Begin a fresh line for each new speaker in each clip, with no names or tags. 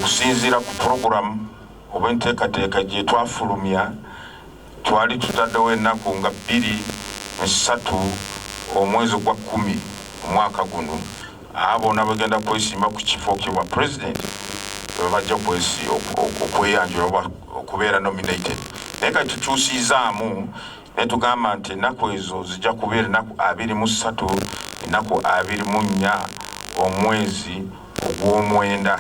okusinziira ku program oba enteekateeka gye twafulumya twali tutaddewo ennaku nga 23 omwezi gwa 10 omwaka guno abona bagenda kwesimba ku kifo kibwa president bajja okweyanjula oba okubeera nominated naye kati tukyusizaamu ne tugamba nti ennaku ezo zijja kubeera ennaku 23 ennaku 24 omwezi ogw'omwenda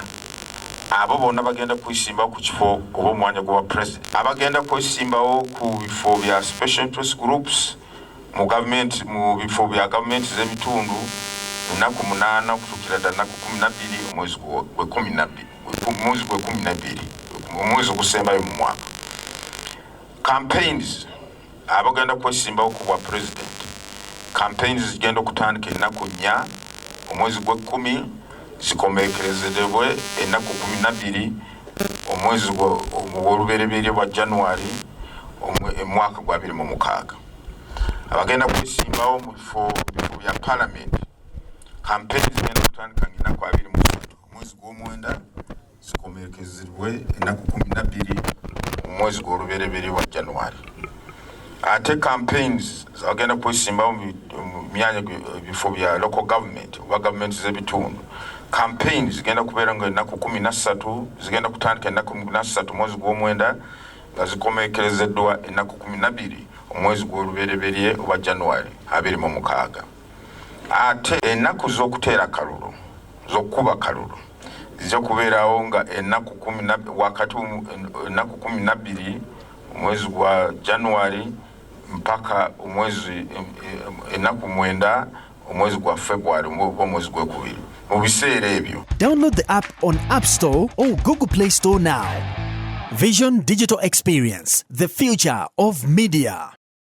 abo bonna bagenda kwesimbawo ku kifo oba omwanya gwa president abagenda kwesimbawo ku bifo bya special interest groups mu bifo bya gavumenti z'ebitundu ennaku 8 okutuukira ddala ennaku 12 omwezi gwe 12 omwezi ogusembayo mu mwaka. Campaigns abagenda kwesimbawo ku bwa president campaigns zigenda okutandika ennaku 4 omwezi gwe 10 zikomekerezebwe ennaku 12 omwezi gw'olubereberye bwa January omwaka gwa 2006. Abagenda kwesimbawo mu bifo bya parliament campaigns zigenda kutandika ennaku 23 omwezi gw'omwenda zikomekerezebwe ennaku 12 omwezi gw'olubereberye bwa January. Ate campaigns zabagenda kwesimbawo mu myanya bifo bya local government oba gavumenti z'ebitundu campaigns zigenda kubeera nga ennaku 13 zigenda kutandika ennaku 13 omwezi gw'omwenda nga zikomekerezeddwa ennaku 12 omwezi gw'olubereberye oba January 2006. Ate ennaku z'okuteera kalulu z'okukuba kalulu zijja kubeerawo nga wakati ennaku 12 omwezi gwa January mpaka omwezi ennaku 9 omwezi gwa February omwezi gw'ekubiri mu biseera ebyo.
Download the app on App Store or Google Play Store now. Vision Digital Experience, the future of media.